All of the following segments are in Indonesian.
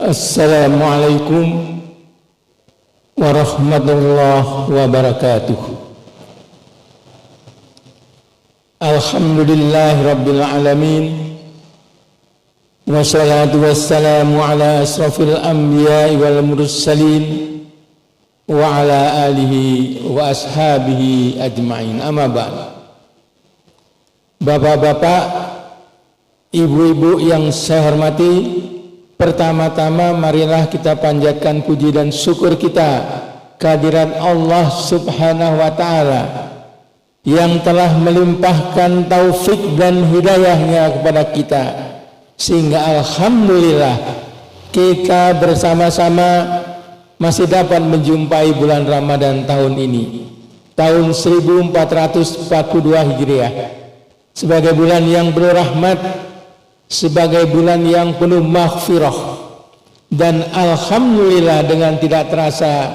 Assalamualaikum warahmatullahi wabarakatuh. Alhamdulillahi rabbil alamin. Wassalatu wassalamu ala asrafil anbiya'i wal mursalin wa ala alihi wa ashabihi ajma'in. Amma ba'd. Bapak-bapak, ibu-ibu yang saya hormati, pertama-tama marilah kita panjatkan puji dan syukur kita kehadirat Allah Subhanahu wa ta'ala yang telah melimpahkan taufik dan hidayahnya kepada kita, sehingga alhamdulillah kita bersama-sama masih dapat menjumpai bulan Ramadan tahun ini, tahun 1442 Hijriah, sebagai bulan yang penuh rahmat, sebagai bulan yang penuh maghfirah. Dan alhamdulillah dengan tidak terasa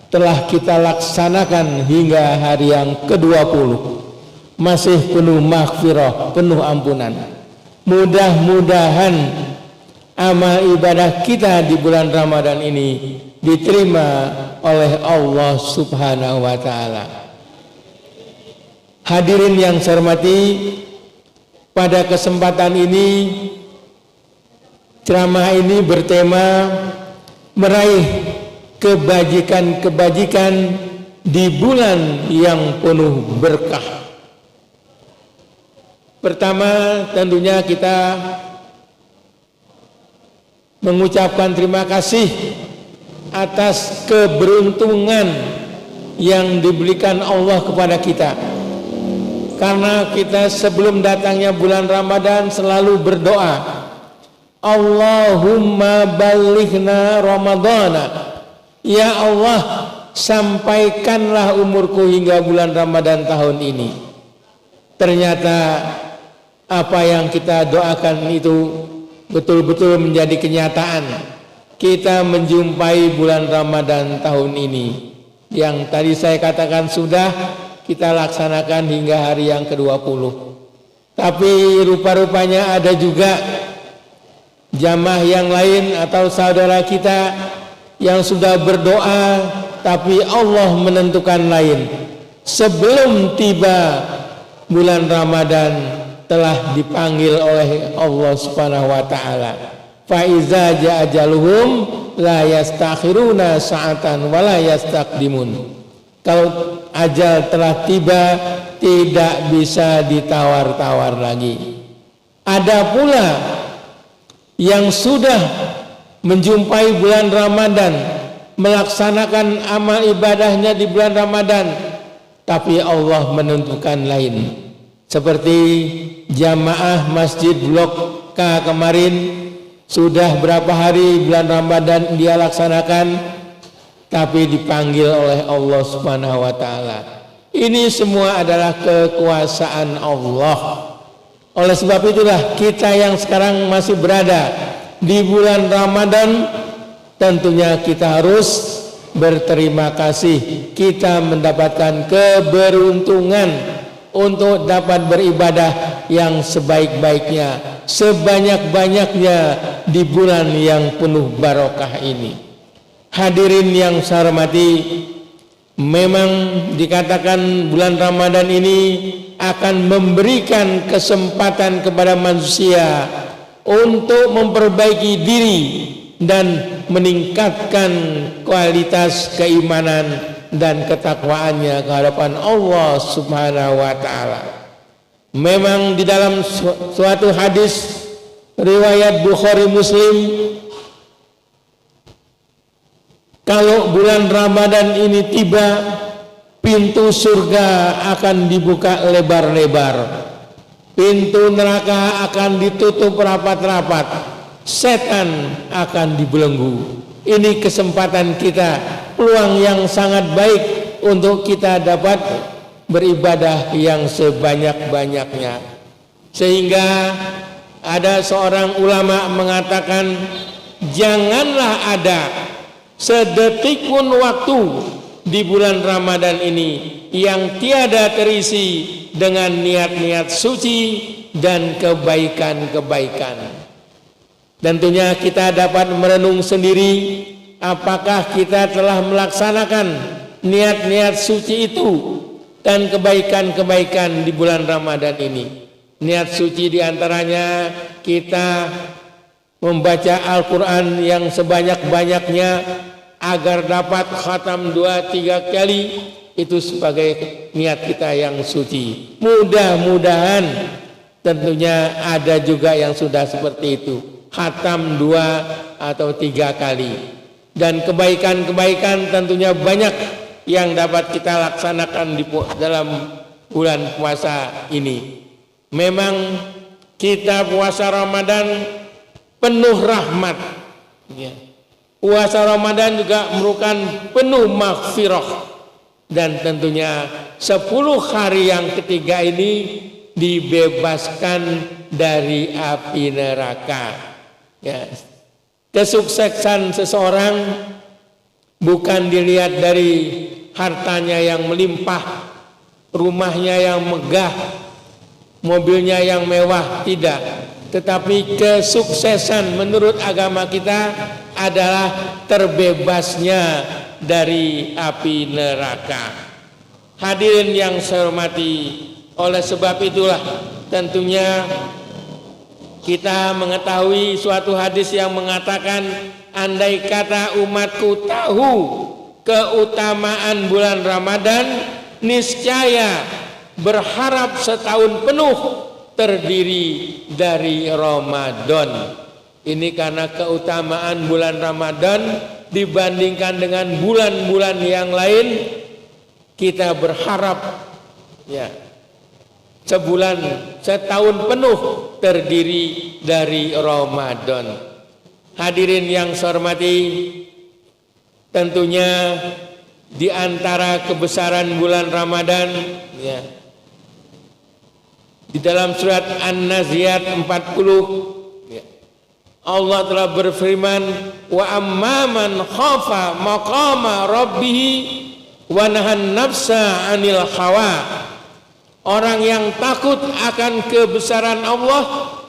telah kita laksanakan hingga hari yang ke-20, masih penuh maghfirah, penuh ampunan. Mudah-mudahan amal ibadah kita di bulan Ramadan ini diterima oleh Allah Subhanahu wa ta'ala. Hadirin yang saya hormati, pada kesempatan ini ceramah ini bertema meraih kebajikan-kebajikan di bulan yang penuh berkah. Pertama, tentunya kita mengucapkan terima kasih atas keberuntungan yang diberikan Allah kepada kita, karena kita sebelum datangnya bulan Ramadan selalu berdoa, Allahumma balighna Ramadana, ya Allah, sampaikanlah umurku hingga bulan Ramadan tahun ini. Ternyata apa yang kita doakan itu betul-betul menjadi kenyataan. Kita menjumpai bulan Ramadan tahun ini, yang tadi saya katakan sudah kita laksanakan hingga hari yang ke-20. Tapi rupa-rupanya ada juga jamaah yang lain atau saudara kita yang sudah berdoa, tapi Allah menentukan lain. Sebelum tiba bulan Ramadan telah dipanggil oleh Allah Subhanahu wa ta'ala. Fa iza jaa ajaluhum la yastakhiruna sa'atan wa la yastaqdimun. Kalau ajal telah tiba, tidak bisa ditawar-tawar lagi. Ada pula yang sudah menjumpai bulan Ramadan, melaksanakan amal ibadahnya di bulan Ramadan, tapi Allah menentukan lain. Seperti jamaah Masjid Blok K kemarin, sudah berapa hari bulan Ramadan dia laksanakan, tapi dipanggil oleh Allah Subhanahu wa ta'ala. Ini semua adalah kekuasaan Allah. Oleh sebab itulah kita yang sekarang masih berada di bulan Ramadan, tentunya kita harus berterima kasih. Kita mendapatkan keberuntungan untuk dapat beribadah yang sebaik-baiknya, sebanyak-banyaknya di bulan yang penuh barokah ini. Hadirin yang saya hormati, memang dikatakan bulan Ramadan ini akan memberikan kesempatan kepada manusia untuk memperbaiki diri dan meningkatkan kualitas keimanan dan ketakwaannya ke hadapan Allah Subhanahu wa ta'ala. Memang di dalam suatu hadis riwayat Bukhari Muslim, kalau bulan Ramadan ini tiba, pintu surga akan dibuka lebar-lebar, pintu neraka akan ditutup rapat-rapat, setan akan dibelenggu. Ini kesempatan kita, peluang yang sangat baik untuk kita dapat beribadah yang sebanyak-banyaknya. Sehingga ada seorang ulama mengatakan, janganlah ada sedetik pun waktu di bulan Ramadan ini yang tiada terisi dengan niat-niat suci dan kebaikan-kebaikan. Tentunya kita dapat merenung sendiri apakah kita telah melaksanakan niat-niat suci itu dan kebaikan-kebaikan di bulan Ramadan ini. Niat suci diantaranya kita membaca Al-Quran yang sebanyak-banyaknya agar dapat khatam 2-3 kali, itu sebagai niat kita yang suci. Mudah-mudahan tentunya ada juga yang sudah seperti itu, khatam 2 atau 3 kali. Dan kebaikan-kebaikan tentunya banyak yang dapat kita laksanakan di dalam bulan puasa ini. Memang kita puasa Ramadan penuh rahmat, ya. Puasa Ramadan juga merupakan penuh maghfirah, dan tentunya 10 hari yang ketiga ini dibebaskan dari api neraka, ya. Kesuksesan seseorang bukan dilihat dari hartanya yang melimpah, rumahnya yang megah, mobilnya yang mewah, tidak. Tetapi kesuksesan menurut agama kita adalah terbebasnya dari api neraka. Hadirin yang saya hormati, oleh sebab itulah tentunya kita mengetahui suatu hadis yang mengatakan, andai kata umatku tahu keutamaan bulan Ramadan, niscaya berharap setahun penuh terdiri dari Ramadan. Ini karena keutamaan bulan Ramadan dibandingkan dengan bulan-bulan yang lain, kita berharap ya setahun penuh terdiri dari Ramadan. Hadirin yang saya hormati, tentunya di antara kebesaran bulan Ramadan, ya, di dalam surat An-Naziat 40, ya, Allah telah berfirman, wa amman khafa maqama rabbih wa nahan nafsa 'anil hawa. Orang yang takut akan kebesaran Allah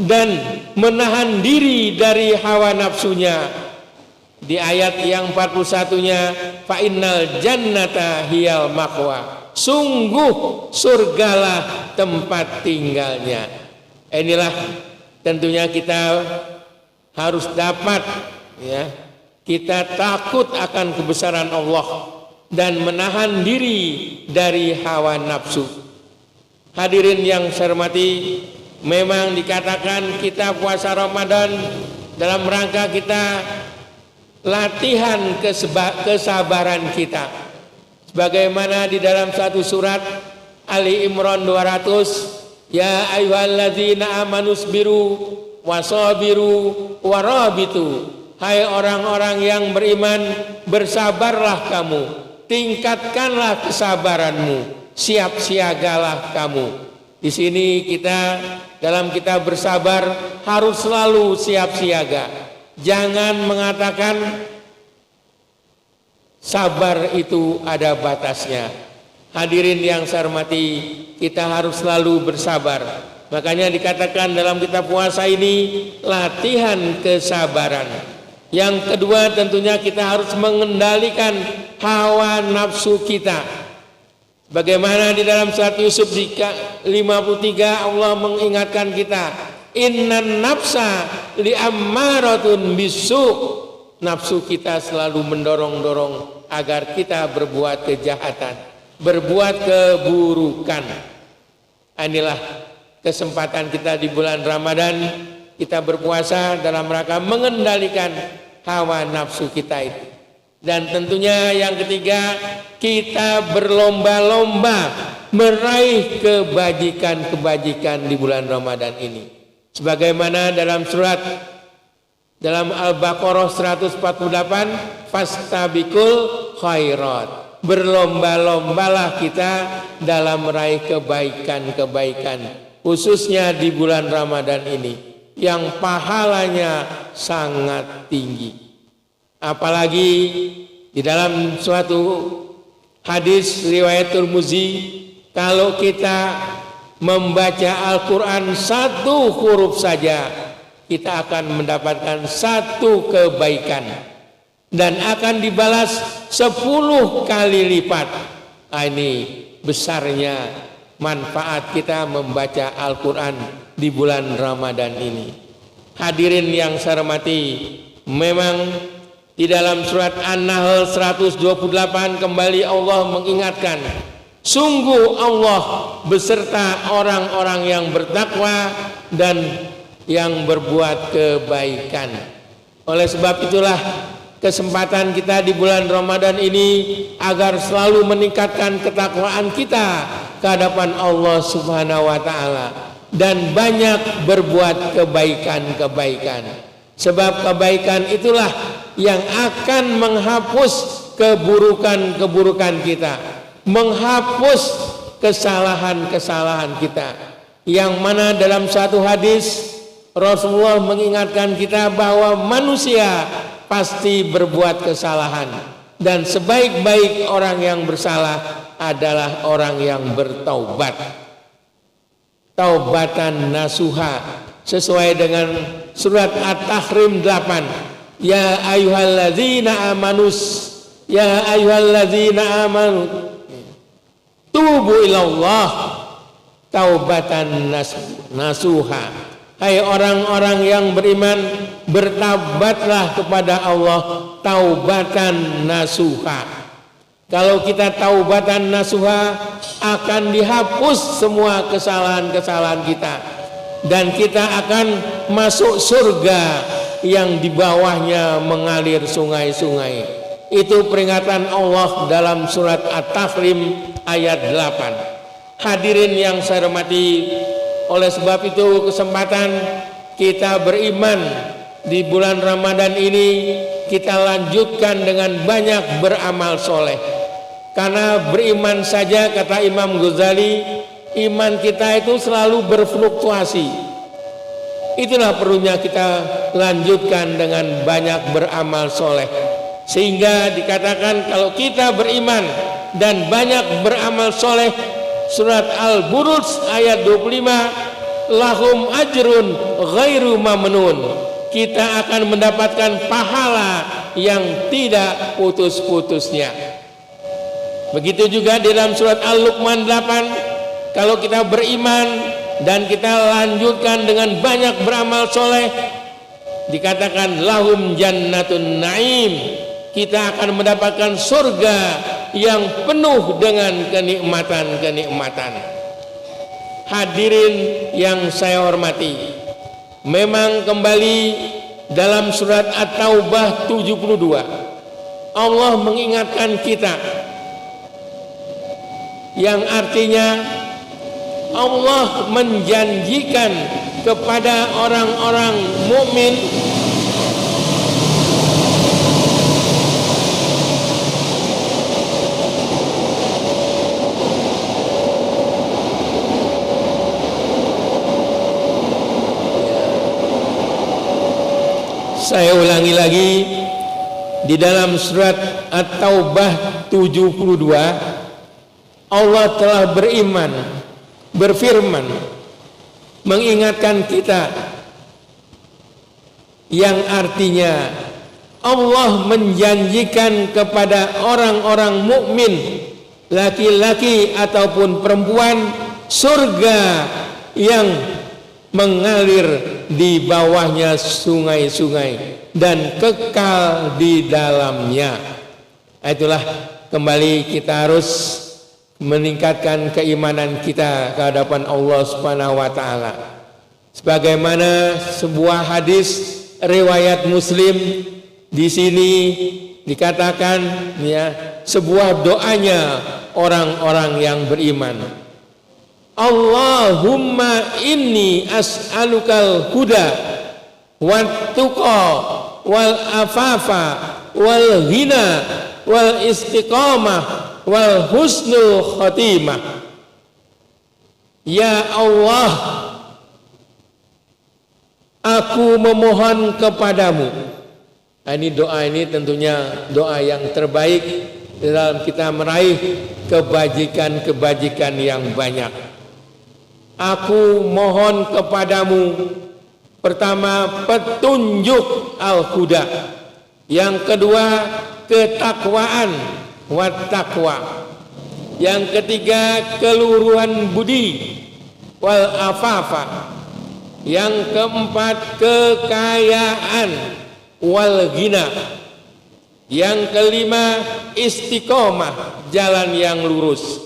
dan menahan diri dari hawa nafsunya. Di ayat yang 41-nya, fa innal jannata hiyal maqwa. Sungguh surgalah tempat tinggalnya. Inilah tentunya kita harus dapat, ya, kita takut akan kebesaran Allah dan menahan diri dari hawa nafsu. Hadirin yang saya hormati, memang dikatakan kita puasa Ramadan dalam rangka kita latihan kesabaran kita. Sebagaimana di dalam satu surat Ali Imran 200, ya ayyuhalladzina amanusbiru wasabiru warabitu. Hai orang-orang yang beriman, bersabarlah kamu, tingkatkanlah kesabaranmu, siap siagalah kamu. Di sini dalam kita bersabar harus selalu siap siaga. Jangan mengatakan sabar itu ada batasnya. Hadirin yang saya hormati, kita harus selalu bersabar. Makanya dikatakan dalam kita puasa ini latihan kesabaran. Yang kedua, tentunya kita harus mengendalikan hawa nafsu kita. Bagaimana di dalam surat Yusuf 53 Allah mengingatkan kita, innan nafsa li'ammaratun bisu. Nafsu kita selalu mendorong-dorong agar kita berbuat kejahatan, berbuat keburukan. Inilah kesempatan kita di bulan Ramadan, kita berpuasa dalam rangka mengendalikan hawa nafsu kita itu. Dan tentunya yang ketiga, kita berlomba-lomba meraih kebajikan-kebajikan di bulan Ramadan ini. Sebagaimana dalam Al-Baqarah 148, fastabiqul khairat. Berlomba-lombalah kita dalam meraih kebaikan-kebaikan, khususnya di bulan Ramadan ini yang pahalanya sangat tinggi. Apalagi di dalam suatu hadis riwayat Tirmizi, kalau kita membaca Al-Quran satu huruf saja, kita akan mendapatkan satu kebaikan dan akan dibalas 10 kali lipat. Ini besarnya manfaat kita membaca Al-Quran di bulan Ramadan ini. Hadirin yang saya hormati, memang di dalam surat An-Nahl 128 kembali Allah mengingatkan, sungguh Allah beserta orang-orang yang bertakwa dan yang berbuat kebaikan. Oleh sebab itulah kesempatan kita di bulan Ramadan ini agar selalu meningkatkan ketakwaan kita ke hadapan Allah Subhanahu wa taala dan banyak berbuat kebaikan-kebaikan. Sebab kebaikan itulah yang akan menghapus keburukan-keburukan kita, menghapus kesalahan-kesalahan kita. Yang mana dalam satu hadis Rasulullah mengingatkan kita bahwa manusia pasti berbuat kesalahan dan sebaik-baik orang yang bersalah adalah orang yang bertaubat. Taubatan nasuha sesuai dengan surat At-Tahrim 8. Ya ayyuhalladzina amanu tubu ilallah taubatan nasuha. Hai orang-orang yang beriman, bertaubatlah kepada Allah taubatan nasuha. Kalau kita taubatan nasuha, akan dihapus semua kesalahan-kesalahan kita dan kita akan masuk surga yang di bawahnya mengalir sungai-sungai. Itu peringatan Allah dalam surat At-Tahrim ayat 8. Hadirin yang saya hormati, oleh sebab itu kesempatan kita beriman di bulan Ramadan ini kita lanjutkan dengan banyak beramal soleh. Karena beriman saja, kata Imam Ghazali, iman kita itu selalu berfluktuasi. Itulah perlunya kita lanjutkan dengan banyak beramal soleh. Sehingga dikatakan kalau kita beriman dan banyak beramal soleh, surat Al-Buruj ayat 25, lahum ajrun ghairu mamnun. Kita akan mendapatkan pahala yang tidak putus-putusnya. Begitu juga di dalam surat Al-Luqman 8, kalau kita beriman dan kita lanjutkan dengan banyak beramal soleh, dikatakan lahum jannatun naim. Kita akan mendapatkan surga yang penuh dengan kenikmatan-kenikmatan. Hadirin yang saya hormati, memang kembali dalam surat At-Taubah 72 Allah mengingatkan kita, yang artinya Allah menjanjikan kepada orang-orang mukmin Saya ulangi lagi, di dalam surat At-Taubah 72 Allah telah berfirman mengingatkan kita, yang artinya Allah menjanjikan kepada orang-orang mukmin laki-laki ataupun perempuan surga yang mengalir di bawahnya sungai-sungai dan kekal di dalamnya. Itulah kembali kita harus meningkatkan keimanan kita ke hadapan Allah Subhanahu wa taala. Sebagaimana sebuah hadis riwayat Muslim, di sini dikatakan ya, sebuah doanya orang-orang yang beriman. Allahumma inni as'alukal huda wat tuqa wal afafa wal ghina wal istiqamah wal husnul khatimah. Ya Allah, aku memohon kepadamu. Ini doa, ini tentunya doa yang terbaik dalam kita meraih kebajikan-kebajikan yang banyak. Aku mohon kepadamu Pertama, petunjuk al-huda. Yang kedua, ketakwaan wat taqwa. Yang ketiga, keluruhan budi wal afafa. Yang keempat, kekayaan wal ghina. Yang kelima, istiqomah, jalan yang lurus.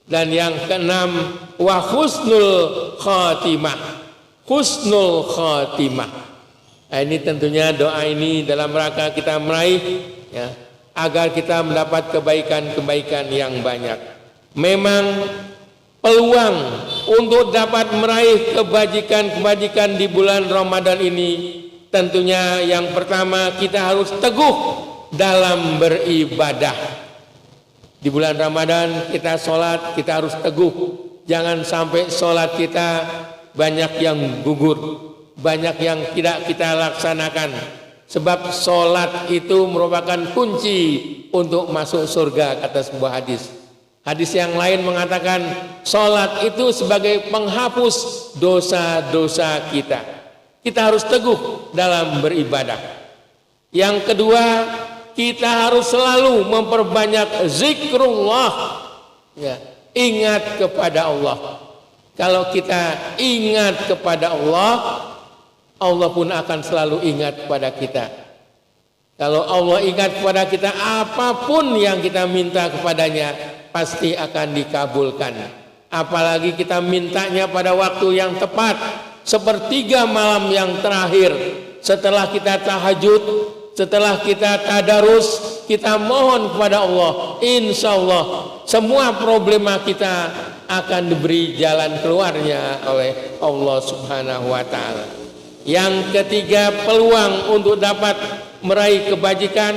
Dan yang keenam, wa husnul khatimah. Husnul khatimah. Nah, ini tentunya doa ini dalam rangka kita meraih ya, agar kita mendapat kebaikan-kebaikan yang banyak. Memang peluang untuk dapat meraih kebajikan-kebajikan di bulan Ramadan ini, tentunya yang pertama kita harus teguh dalam beribadah. Di bulan Ramadan kita sholat, kita harus teguh. Jangan sampai sholat kita banyak yang gugur, banyak yang tidak kita laksanakan. Sebab sholat itu merupakan kunci untuk masuk surga, kata sebuah hadis. Hadis yang lain mengatakan sholat itu sebagai penghapus dosa-dosa kita. Kita harus teguh dalam beribadah. Yang kedua, kita harus selalu memperbanyak zikrullah ya, ingat kepada Allah. Kalau kita ingat kepada Allah, Allah pun akan selalu ingat kepada kita. Kalau Allah ingat kepada kita, apapun yang kita minta kepadanya pasti akan dikabulkan. Apalagi kita mintanya pada waktu yang tepat, sepertiga malam yang terakhir, setelah kita tahajud, setelah kita tadarus, kita mohon kepada Allah. Insya Allah semua problema kita akan diberi jalan keluarnya oleh Allah Subhanahu wa Ta'ala. Yang ketiga, peluang untuk dapat meraih kebajikan,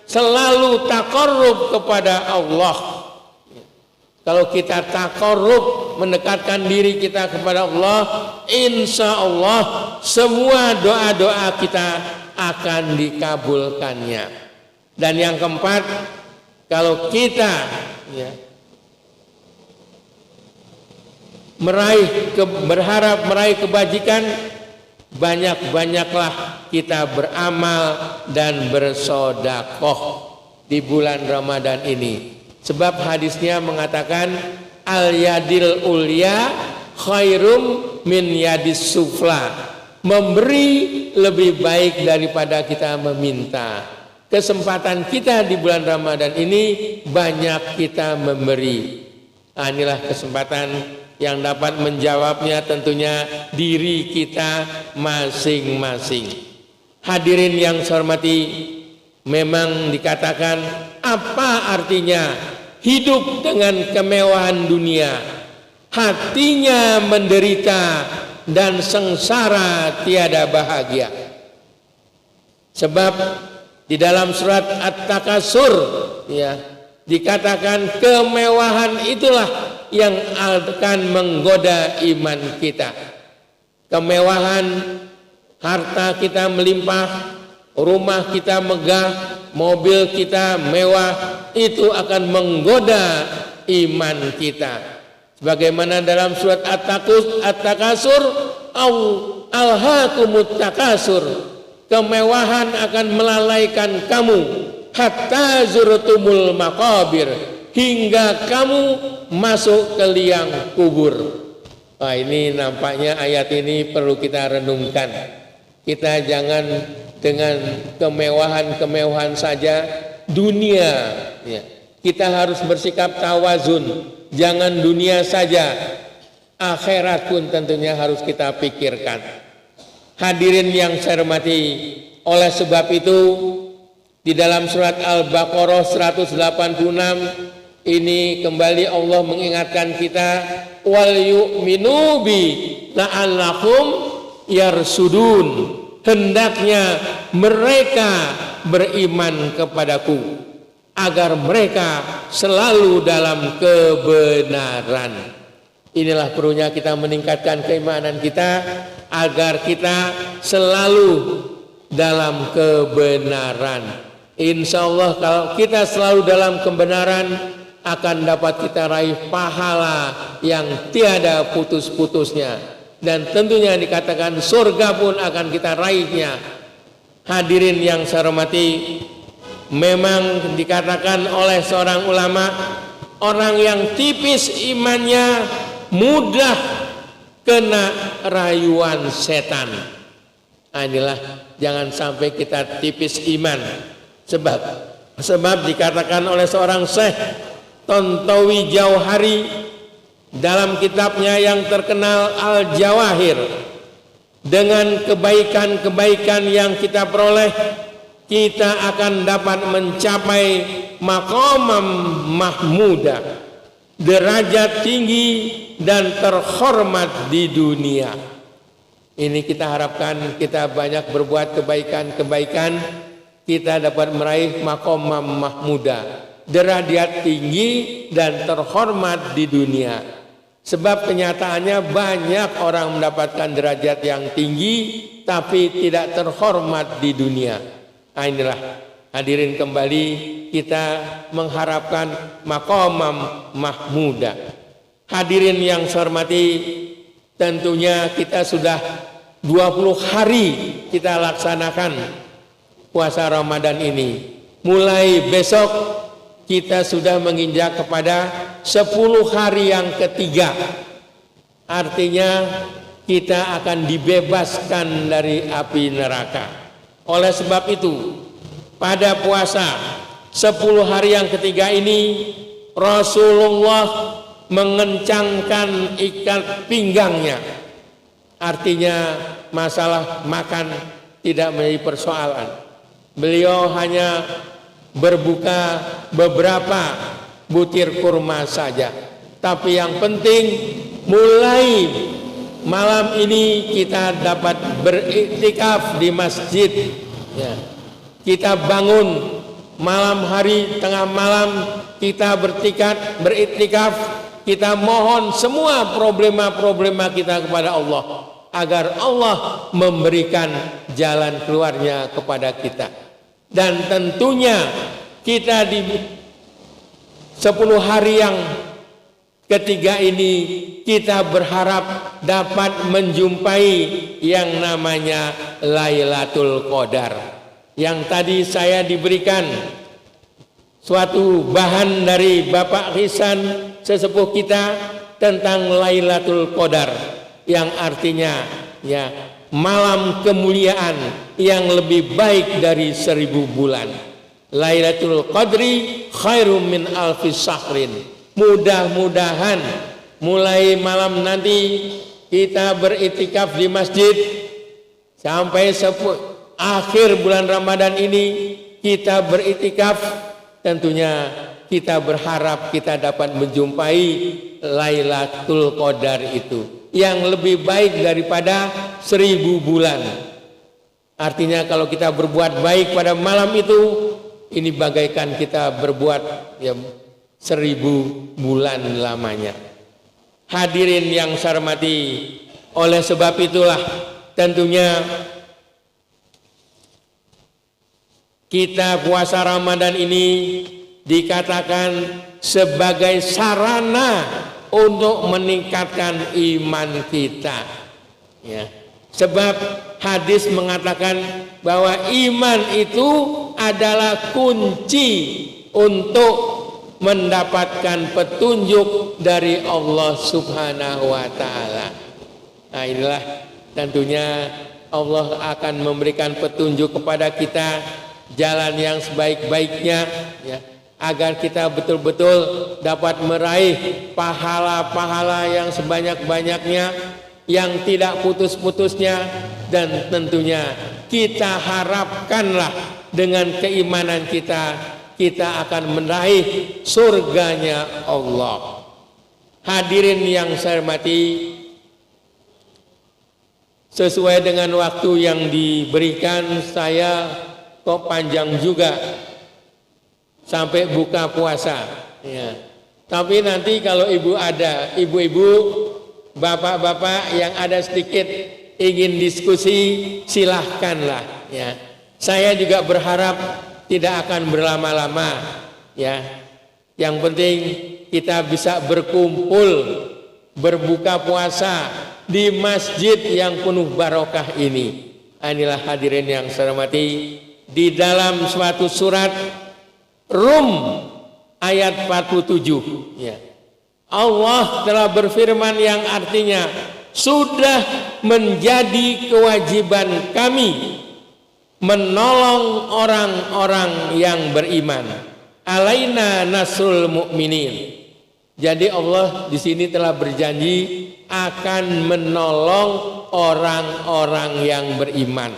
selalu taqarrub kepada Allah. Kalau kita taqarrub, mendekatkan diri kita kepada Allah, insya Allah semua doa-doa kita akan dikabulkannya. Dan yang keempat, kalau kita ya, berharap meraih kebajikan, banyak-banyaklah kita beramal dan bersodakoh di bulan Ramadan ini. Sebab hadisnya mengatakan al yadil ulya khairum min yadis sufla. Memberi lebih baik daripada kita meminta. Kesempatan kita di bulan Ramadan ini banyak kita memberi. Nah, inilah kesempatan yang dapat menjawabnya tentunya diri kita masing-masing. Hadirin yang saya hormati, memang dikatakan apa artinya hidup dengan kemewahan dunia, hatinya menderita dan sengsara tiada bahagia. Sebab di dalam surat At-Takasur ya, dikatakan kemewahan itulah yang akan menggoda iman kita. Kemewahan, harta kita melimpah, rumah kita megah, mobil kita mewah, itu akan menggoda iman kita. Sebagaimana dalam surat At-Takasur, alhaakumut takasur, kemewahan akan melalaikan kamu hatta zurtumul maqabir, hingga kamu masuk ke liang kubur. Nah, ini nampaknya ayat ini perlu kita renungkan. Kita jangan dengan kemewahan-kemewahan saja dunia ya. Kita harus bersikap tawazun, jangan dunia saja, akhirat pun tentunya harus kita pikirkan. Hadirin yang saya hormati, oleh sebab itu di dalam surat Al-Baqarah 186 ini kembali Allah mengingatkan kita, wal yu'minu bi la'allakum yarsudun, hendaknya mereka beriman kepadaku agar mereka selalu dalam kebenaran. Inilah perlunya kita meningkatkan keimanan kita agar kita selalu dalam kebenaran. Insya Allah kalau kita selalu dalam kebenaran, akan dapat kita raih pahala yang tiada putus-putusnya. dan tentunya dikatakan surga pun akan kita raihnya. Hadirin yang saya hormati, memang dikatakan oleh seorang ulama, orang yang tipis imannya mudah kena rayuan setan. Inilah, jangan sampai kita tipis iman. Sebab dikatakan oleh seorang Syekh Tontowi Jauhari dalam kitabnya yang terkenal Al-Jawahir, dengan kebaikan-kebaikan yang kita peroleh, kita akan dapat mencapai maqamam mahmuda, derajat tinggi dan terhormat di dunia. Ini kita harapkan, kita banyak berbuat kebaikan-kebaikan, kita dapat meraih maqamam mahmuda, derajat tinggi dan terhormat di dunia. Sebab kenyataannya banyak orang mendapatkan derajat yang tinggi tapi tidak terhormat di dunia. Nah, inilah hadirin, kembali kita mengharapkan maqamam mahmuda. Hadirin yang saya hormati, tentunya kita sudah 20 hari kita laksanakan puasa Ramadan ini. Mulai besok kita sudah menginjak kepada 10 hari yang ketiga. Artinya kita akan dibebaskan dari api neraka. Oleh sebab itu, pada puasa 10 hari yang ketiga ini, Rasulullah mengencangkan ikat pinggangnya. Artinya masalah makan tidak menjadi persoalan. Beliau hanya berbuka beberapa butir kurma saja. Tapi yang penting, mulai malam ini kita dapat beriktikaf di masjid. Ya. Kita bangun malam hari, tengah malam kita beriktikaf. Kita mohon semua problema-problema kita kepada Allah, agar Allah memberikan jalan keluarnya kepada kita. Dan tentunya kita di 10 hari yang ketiga ini, kita berharap dapat menjumpai yang namanya Lailatul Qadar. Yang tadi saya diberikan suatu bahan dari Bapak Hisan, sesepuh kita, tentang Lailatul Qadar, yang artinya ya malam kemuliaan yang lebih baik dari 1000 bulan. Lailatul Qadri khairum min alfi syahrin. Mudah-mudahan mulai malam nanti kita beriktikaf di masjid sampai akhir bulan Ramadan ini kita beriktikaf. Tentunya kita berharap kita dapat menjumpai Lailatul Qadar itu yang lebih baik daripada 1000 bulan. Artinya kalau kita berbuat baik pada malam itu, ini bagaikan kita berbuat ya 1000 bulan lamanya. Hadirin yang saya hormati, oleh sebab itulah tentunya kita puasa Ramadan ini dikatakan sebagai sarana untuk meningkatkan iman kita. Ya. Sebab hadis mengatakan bahwa iman itu adalah kunci untuk mendapatkan petunjuk dari Allah Subhanahu wa Ta'ala. Nah, inilah tentunya Allah akan memberikan petunjuk kepada kita jalan yang sebaik-baiknya, ya, agar kita betul-betul dapat meraih pahala-pahala yang sebanyak-banyaknya, yang tidak putus-putusnya. Dan tentunya kita harapkanlah dengan keimanan kita, kita akan meraih surganya Allah. Hadirin yang saya hormati, sesuai dengan waktu yang diberikan, saya kok panjang juga sampai buka puasa, ya. Tapi nanti kalau ibu-ibu, bapak-bapak yang ada sedikit ingin diskusi, silahkanlah, ya. Saya juga berharap tidak akan berlama-lama, ya. Yang penting kita bisa berkumpul, berbuka puasa di masjid yang penuh barokah ini. Inilah hadirin yang saya hormati, di dalam suatu surat Rum ayat 47 ya, Allah telah berfirman yang artinya, sudah menjadi kewajiban kami menolong orang-orang yang beriman. Alaina nasrul mu'minin. Jadi Allah di sini telah berjanji akan menolong orang-orang yang beriman.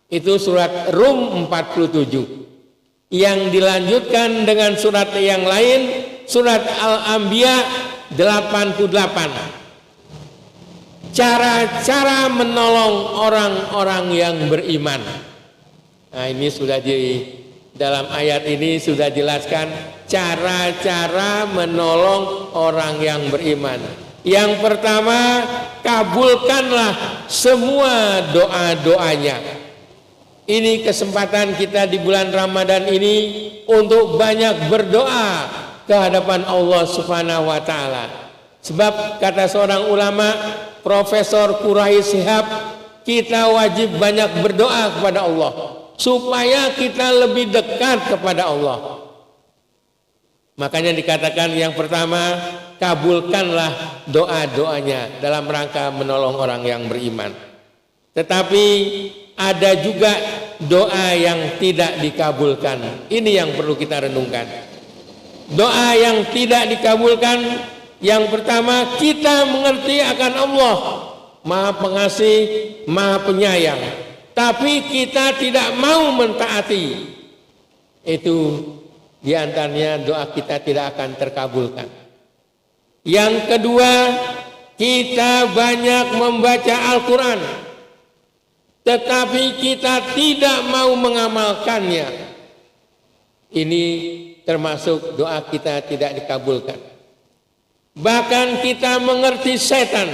Itu surat Rum 47. Yang dilanjutkan dengan surat yang lain, surat Al-Anbiya 88. Cara-cara menolong orang-orang yang beriman. Nah, ini sudah dalam ayat ini sudah jelaskan cara-cara menolong orang yang beriman. Yang pertama, kabulkanlah semua doa-doanya. Ini kesempatan kita di bulan Ramadan ini untuk banyak berdoa ke hadapan Allah Subhanahu wa taala. Sebab kata seorang ulama, Profesor Quraisy Shihab, kita wajib banyak berdoa kepada Allah supaya kita lebih dekat kepada Allah. Makanya dikatakan yang pertama, kabulkanlah doa-doanya dalam rangka menolong orang yang beriman. Tetapi ada juga doa yang tidak dikabulkan. Ini yang perlu kita renungkan. Doa yang tidak dikabulkan, yang pertama, kita mengerti akan Allah Maha Pengasih, Maha Penyayang, tapi kita tidak mau mentaati. Itu di antaranya doa kita tidak akan terkabulkan. Yang kedua, kita banyak membaca Al-Quran, tetapi kita tidak mau mengamalkannya. Ini termasuk doa kita tidak dikabulkan. Bahkan kita mengerti setan,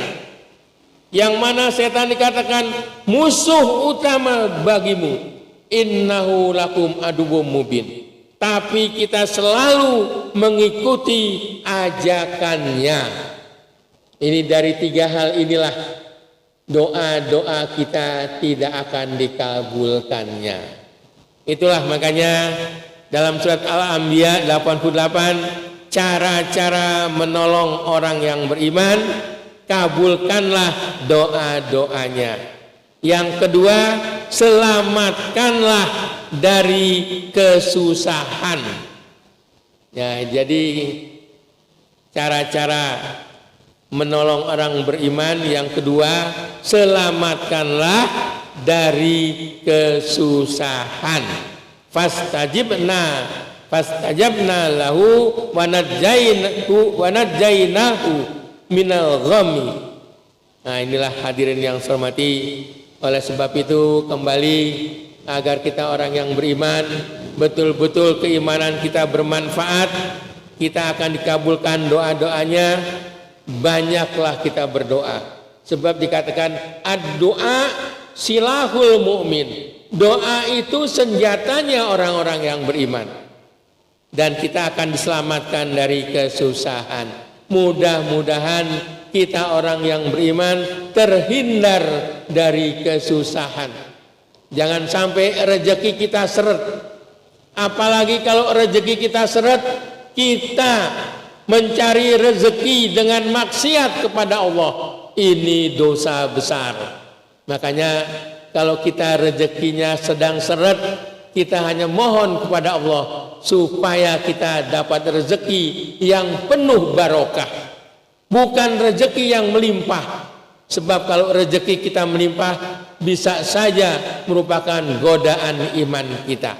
yang mana setan dikatakan musuh utama bagimu, innahu lakum aduwwum mubin. Tapi kita selalu mengikuti ajakannya. Ini dari tiga hal inilah doa-doa kita tidak akan dikabulkannya. Itulah makanya dalam surat Al-Anbiya 88, cara-cara menolong orang yang beriman, kabulkanlah doa-doanya. Yang kedua, selamatkanlah dari kesusahan. Ya, jadi cara-cara menolong orang beriman yang kedua, selamatkanlah dari kesusahan. Fastajabna lahu wa najjaynahu minal ghammi. Nah, inilah hadirin yang saya hormati. Oleh sebab itu kembali, agar kita orang yang beriman, betul-betul keimanan kita bermanfaat, kita akan dikabulkan doa-doanya, banyaklah kita berdoa. Sebab dikatakan ad-doa silahul mu'min. Doa itu senjatanya orang-orang yang beriman. Dan kita akan diselamatkan dari kesusahan. Mudah-mudahan kita orang yang beriman terhindar dari kesusahan. Jangan sampai rezeki kita seret. Apalagi kalau rezeki kita seret, kita mencari rezeki dengan maksiat kepada Allah. Ini dosa besar. Makanya kalau kita rezekinya sedang seret, kita hanya mohon kepada Allah supaya kita dapat rezeki yang penuh barokah, bukan rezeki yang melimpah. Sebab kalau rezeki kita melimpah, bisa saja merupakan godaan iman kita.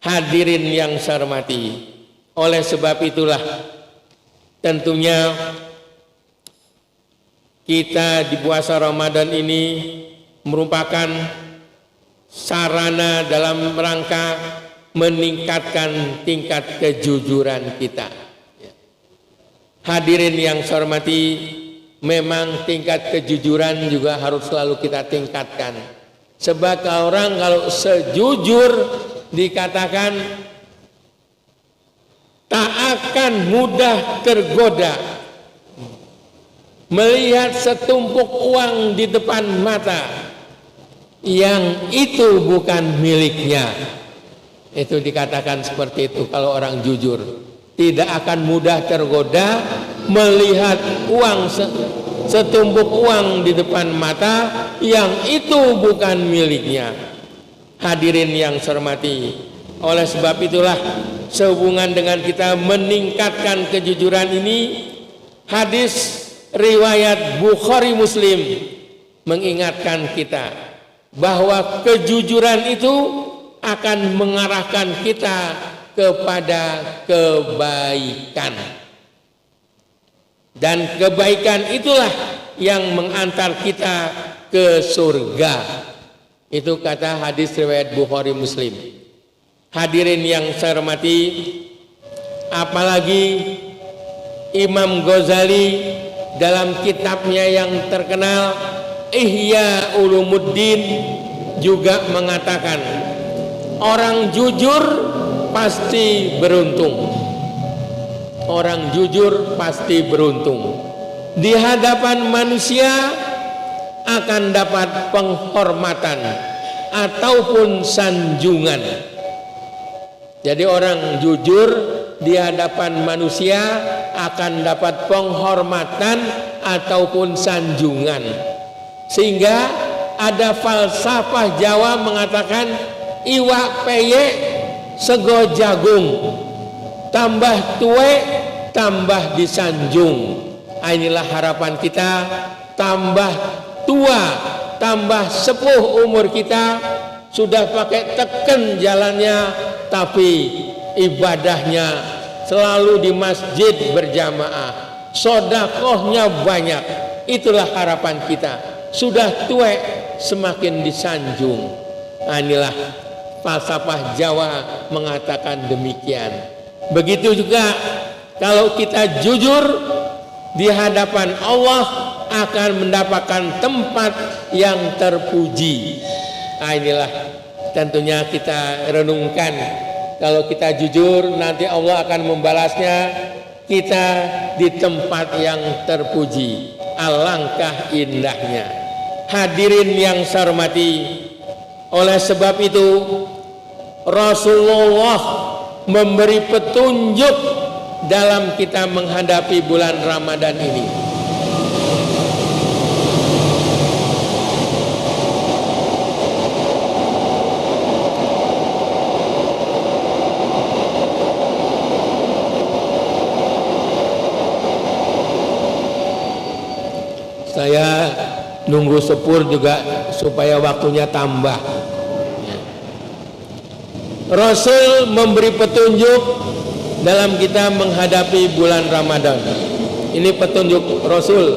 Hadirin yang saya hormati, oleh sebab itulah tentunya kita di puasa Ramadan ini merupakan sarana dalam rangka meningkatkan tingkat kejujuran kita. Hadirin yang saya hormati, memang tingkat kejujuran juga harus selalu kita tingkatkan. Sebab orang kalau sejujur dikatakan tak akan mudah tergoda. melihat setumpuk uang di depan mata yang itu bukan miliknya. Itu dikatakan seperti itu kalau orang jujur. Tidak akan mudah tergoda melihat uang setumpuk uang di depan mata yang itu bukan miliknya. Hadirin yang saya hormati, oleh sebab itulah sehubungan dengan kita meningkatkan kejujuran ini, hadis riwayat Bukhari Muslim mengingatkan kita bahwa kejujuran itu akan mengarahkan kita kepada kebaikan, dan kebaikan itulah yang mengantar kita ke surga. Itu kata hadis riwayat Bukhari Muslim. Hadirin yang saya hormati, apalagi Imam Ghazali dalam kitabnya yang terkenal Ihya Ulumuddin juga mengatakan, orang jujur pasti beruntung. Orang jujur pasti beruntung. Di hadapan manusia akan dapat penghormatan ataupun sanjungan. Jadi orang jujur di hadapan manusia akan dapat penghormatan ataupun sanjungan. Sehingga ada falsafah Jawa mengatakan iwak peye sego jagung, tambah tue tambah disanjung. Inilah harapan kita, tambah tua tambah sepuh umur kita, sudah pakai teken jalannya tapi ibadahnya selalu di masjid berjamaah, sodakohnya banyak. Itulah harapan kita. Sudah tua semakin disanjung. Inilah falsafah Jawa mengatakan demikian. Begitu juga kalau kita jujur di hadapan Allah akan mendapatkan tempat yang terpuji. Inilah tentunya kita renungkan. Kalau kita jujur, nanti Allah akan membalasnya kita di tempat yang terpuji. Alangkah indahnya. Hadirin yang saya hormati, oleh sebab itu Rasulullah memberi petunjuk dalam kita menghadapi bulan Ramadan ini. Saya nunggu sepur juga supaya waktunya tambah. Rasul memberi petunjuk dalam kita menghadapi bulan Ramadan. Ini petunjuk Rasul,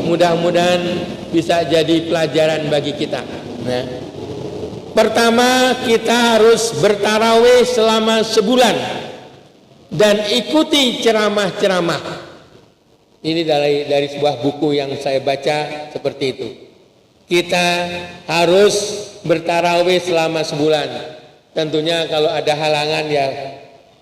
mudah-mudahan bisa jadi pelajaran bagi kita. Pertama, kita harus bertarawih selama sebulan dan ikuti ceramah-ceramah. Ini dari sebuah buku yang saya baca seperti itu. Kita harus bertarawih selama sebulan. Tentunya kalau ada halangan ya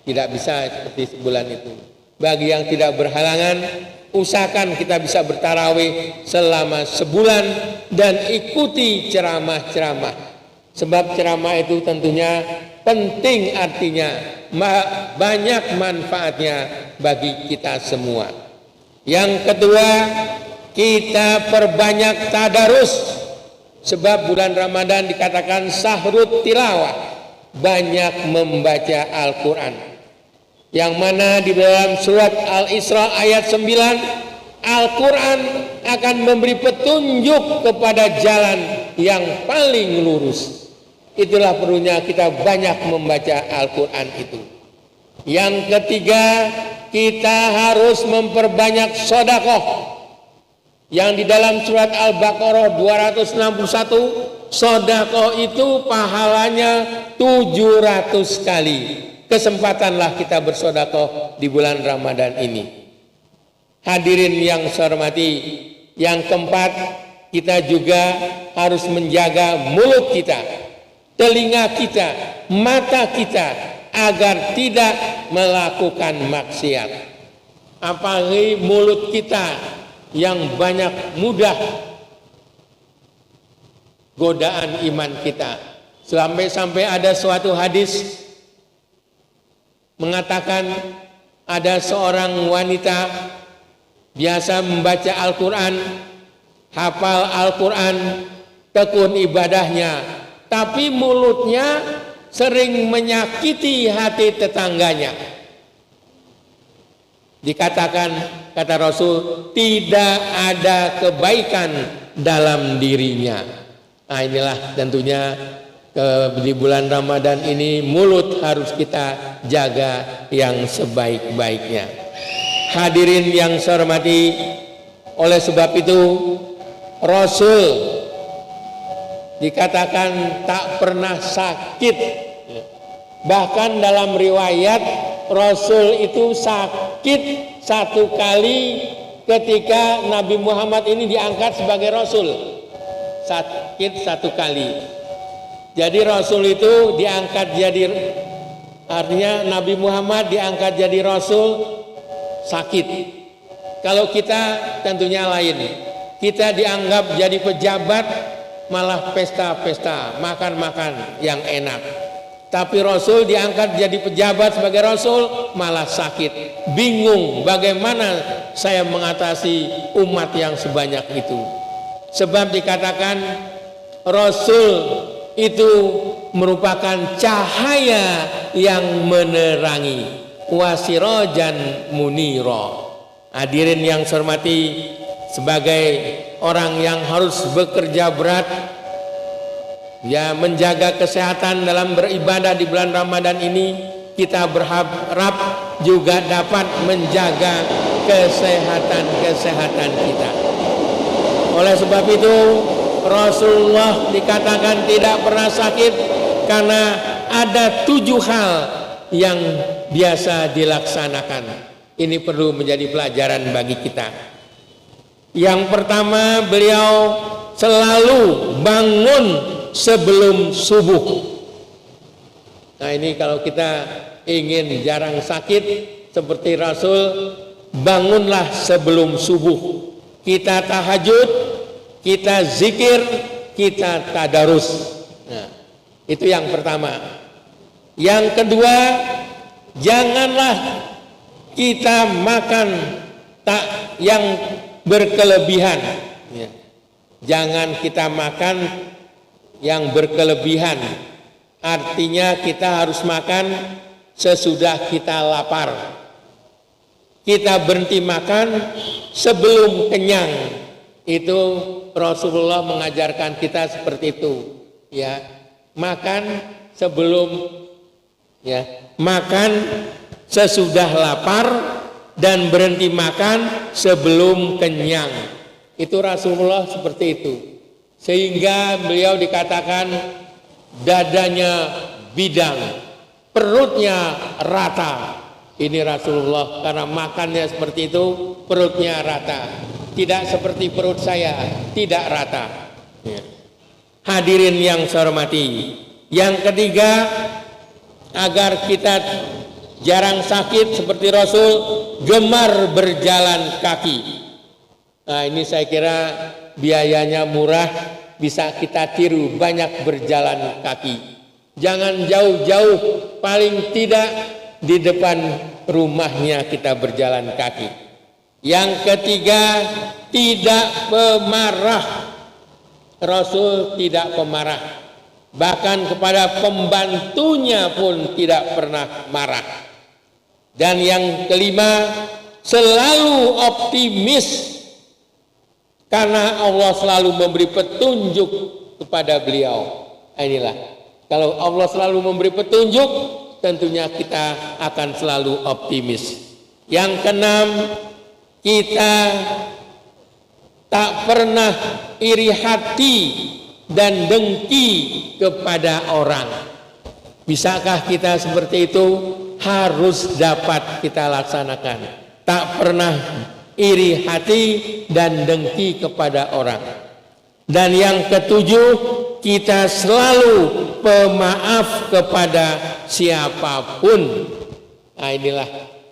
tidak bisa seperti sebulan itu. Bagi yang tidak berhalangan, usahakan kita bisa bertarawih selama sebulan dan ikuti ceramah-ceramah. Sebab ceramah itu tentunya penting, artinya banyak manfaatnya bagi kita semua. Yang kedua, kita perbanyak tadarus. Sebab bulan Ramadan dikatakan sahrut tilawah, banyak membaca Al-Quran. Yang mana di dalam surat Al-Isra ayat 9, Al-Quran akan memberi petunjuk kepada jalan yang paling lurus. Itulah perlunya kita banyak membaca Al-Quran itu. Yang ketiga, kita harus memperbanyak sedekah. Yang di dalam surat Al-Baqarah 261, sedekah itu pahalanya 700 kali. Kesempatanlah kita bersedekah di bulan Ramadan ini. Hadirin yang saya hormati, yang keempat, kita juga harus menjaga mulut kita, telinga kita, mata kita, agar tidak melakukan maksiat. Apalagi mulut kita yang banyak mudah godaan iman kita. Sampai ada suatu hadis mengatakan ada seorang wanita biasa membaca Al-Quran, hafal Al-Quran, tekun ibadahnya, tapi mulutnya sering menyakiti hati tetangganya. Dikatakan, kata Rasul, tidak ada kebaikan dalam dirinya. Nah, inilah tentunya di bulan Ramadan ini mulut harus kita jaga yang sebaik-baiknya. Hadirin yang saya hormati, oleh sebab itu Rasul dikatakan tak pernah sakit. Bahkan dalam riwayat Rasul itu sakit satu kali ketika Nabi Muhammad ini diangkat sebagai Rasul. Sakit satu kali. Jadi Rasul itu diangkat jadi, artinya Nabi Muhammad diangkat jadi Rasul sakit. Kalau kita tentunya lain. Kita dianggap jadi pejabat malah pesta-pesta, makan-makan yang enak. Tapi Rasul diangkat jadi pejabat sebagai Rasul malah sakit. Bingung bagaimana saya mengatasi umat yang sebanyak itu. Sebab dikatakan Rasul itu merupakan cahaya yang menerangi, wasirajan muniro. Hadirin yang saya hormati, sebagai orang yang harus bekerja berat, ya, menjaga kesehatan dalam beribadah di bulan Ramadan ini, kita berharap juga dapat menjaga kesehatan kita. Oleh sebab itu Rasulullah dikatakan tidak pernah sakit karena ada 7 hal yang biasa dilaksanakan. Ini perlu menjadi pelajaran bagi kita. Yang pertama, beliau selalu bangun sebelum subuh. Nah, ini kalau kita ingin jarang sakit seperti Rasul, bangunlah sebelum subuh. Kita tahajud, kita zikir, kita tadarus. Nah, itu yang pertama. Yang kedua, janganlah kita makan yang berkelebihan. Ya. Jangan kita makan yang berkelebihan. Artinya kita harus makan sesudah kita lapar. Kita berhenti makan sebelum kenyang. Itu Rasulullah mengajarkan kita seperti itu. Ya, makan sebelum, ya, makan sesudah lapar dan berhenti makan sebelum kenyang. Itu Rasulullah seperti itu. Sehingga beliau dikatakan dadanya bidang, perutnya rata. Ini Rasulullah, karena makannya seperti itu, perutnya rata. Tidak seperti perut saya, tidak rata. Ya. Hadirin yang saya hormati, yang ketiga, agar kita jarang sakit seperti Rasul, gemar berjalan kaki. Nah, ini saya kira biayanya murah, bisa kita tiru, banyak berjalan kaki. Jangan jauh-jauh, paling tidak di depan rumahnya kita berjalan kaki. Yang ketiga, tidak pemarah. Rasul tidak pemarah. Bahkan kepada pembantunya pun tidak pernah marah. Dan yang kelima, selalu optimis. Karena Allah selalu memberi petunjuk kepada beliau. Inilah, kalau Allah selalu memberi petunjuk, tentunya kita akan selalu optimis. Yang keenam, kita tak pernah iri hati dan dengki kepada orang. Bisakah kita seperti itu? Harus dapat kita laksanakan. Tak pernah iri hati dan dengki kepada orang. Dan yang ketujuh, kita selalu pemaaf kepada siapapun. Nah, inilah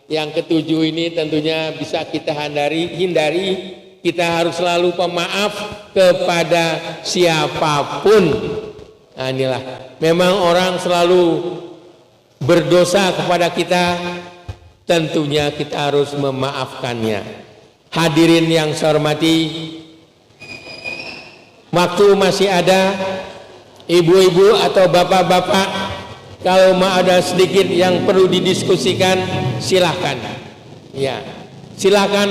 yang ketujuh ini tentunya bisa kita hindari kita harus selalu pemaaf kepada siapapun. Nah, inilah memang orang selalu berdosa kepada kita, tentunya kita harus memaafkannya. Hadirin yang saya hormati, waktu masih ada, ibu-ibu atau bapak-bapak, kalau mau ada sedikit yang perlu didiskusikan, silahkan. Ya, silahkan